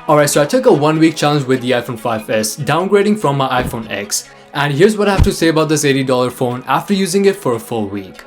Alright, so I took a 1-week challenge with the iPhone 5s, downgrading from my iPhone X. And here's what I have to say about this $80 phone after using it for a full week.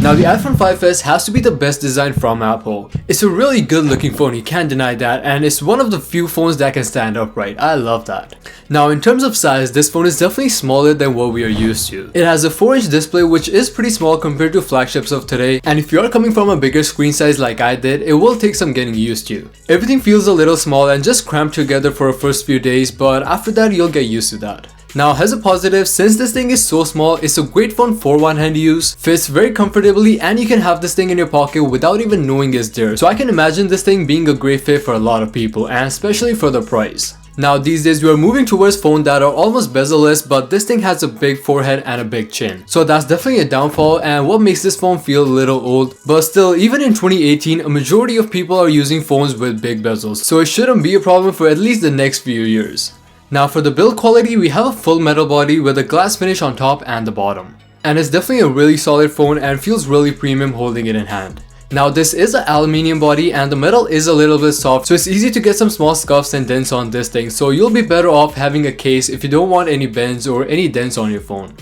Now the iPhone 5s has to be the best design from Apple. It's a really good looking phone, you can't deny that, and it's one of the few phones that can stand upright. I love that. Now in terms of size, this phone is definitely smaller than what we are used to. It has a 4-inch display which is pretty small compared to flagships of today, and if you are coming from a bigger screen size like I did, it will take some getting used to. Everything feels a little small and just cramped together for the first few days, but after that you'll get used to that. Now as a positive, since this thing is so small, it's a great phone for one-hand use, fits very comfortably, and you can have this thing in your pocket without even knowing it's there. So I can imagine this thing being a great fit for a lot of people, and especially for the price. Now these days we are moving towards phones that are almost bezel-less, but this thing has a big forehead and a big chin. So that's definitely a downfall and what makes this phone feel a little old. But still, even in 2018, a majority of people are using phones with big bezels, so it shouldn't be a problem for at least the next few years. Now for the build quality, we have a full metal body with a glass finish on top and the bottom. And it's definitely a really solid phone and feels really premium holding it in hand. Now this is an aluminium body and the metal is a little bit soft, so it's easy to get some small scuffs and dents on this thing, so you'll be better off having a case if you don't want any bends or any dents on your phone.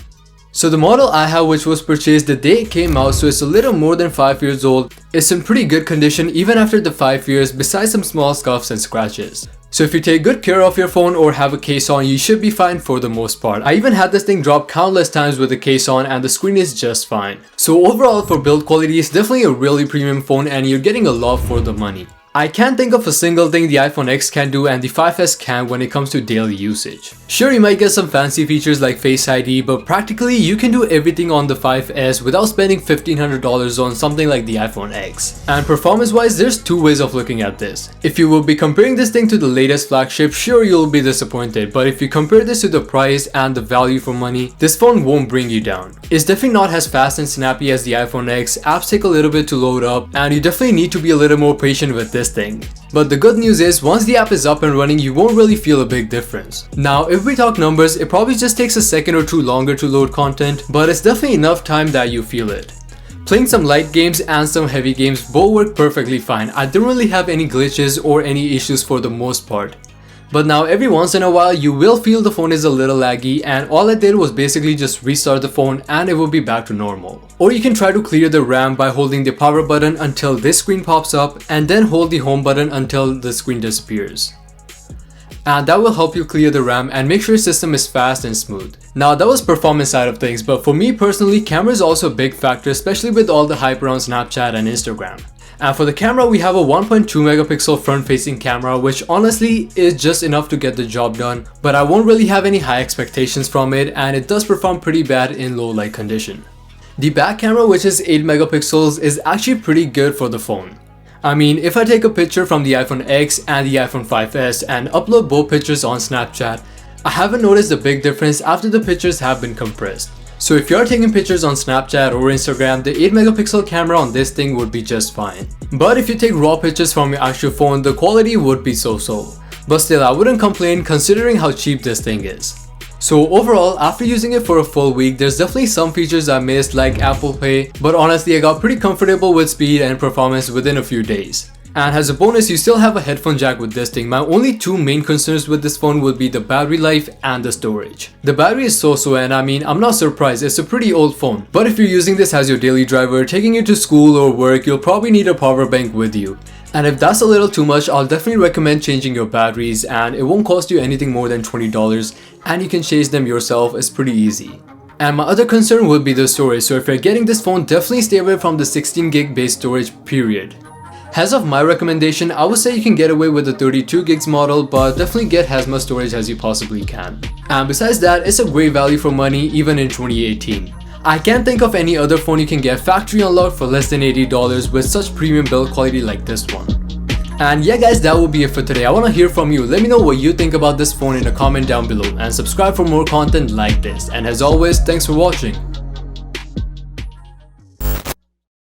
So the model I have, which was purchased the day it came out, so it's a little more than 5 years old, it's in pretty good condition even after the 5 years, besides some small scuffs and scratches. So if you take good care of your phone or have a case on, you should be fine for the most part. I even had this thing drop countless times with the case on and the screen is just fine. So overall for build quality, it's definitely a really premium phone and you're getting a lot for the money. I can't think of a single thing the iPhone X can do and the 5s can when it comes to daily usage. Sure, you might get some fancy features like Face ID, but practically you can do everything on the 5s without spending $1,500 on something like the iPhone X. And performance wise, there's two ways of looking at this. If you will be comparing this thing to the latest flagship, sure you'll be disappointed, but if you compare this to the price and the value for money, this phone won't bring you down. It's definitely not as fast and snappy as the iPhone X, apps take a little bit to load up, and you definitely need to be a little more patient with this thing. But the good news is, once the app is up and running, you won't really feel a big difference. Now if we talk numbers, it probably just takes a second or two longer to load content, but it's definitely enough time that you feel it. Playing some light games and some heavy games both work perfectly fine. I didn't really have any glitches or any issues for the most part. But now every once in a while you will feel the phone is a little laggy, and all I did was basically just restart the phone and it will be back to normal. Or you can try to clear the RAM by holding the power button until this screen pops up and then hold the home button until the screen disappears. And that will help you clear the RAM and make sure your system is fast and smooth. Now that was performance side of things, but for me personally, camera is also a big factor, especially with all the hype around Snapchat and Instagram. And for the camera, we have a 1.2 megapixel front-facing camera, which honestly is just enough to get the job done, but I won't really have any high expectations from it, and it does perform pretty bad in low light condition. The back camera, which is 8 megapixels, is actually pretty good for the phone. I mean, if I take a picture from the iPhone X and the iPhone 5s and upload both pictures on Snapchat, I haven't noticed a big difference after the pictures have been compressed. So if you are taking pictures on Snapchat or Instagram, the 8 megapixel camera on this thing would be just fine. But if you take raw pictures from your actual phone, the quality would be so-so. But still, I wouldn't complain considering how cheap this thing is. So overall, after using it for a full week, there's definitely some features I missed like Apple Pay, but honestly I got pretty comfortable with speed and performance within a few days. And as a bonus, you still have a headphone jack with this thing. My only two main concerns with this phone would be the battery life and the storage. The battery is so-so, and I mean, I'm not surprised, it's a pretty old phone. But if you're using this as your daily driver, taking you to school or work, you'll probably need a power bank with you. And if that's a little too much, I'll definitely recommend changing your batteries, and it won't cost you anything more than $20, and you can change them yourself, it's pretty easy. And my other concern would be the storage, so if you're getting this phone, definitely stay away from the 16 gig base storage, period. As of my recommendation, I would say you can get away with the 32 gigs model, but definitely get as much storage as you possibly can. And besides that, it's a great value for money even in 2018. I can't think of any other phone you can get factory unlocked for less than $80 with such premium build quality like this one. And yeah guys, that will be it for today. I want to hear from you. Let me know what you think about this phone in a comment down below, and subscribe for more content like this. And as always, thanks for watching.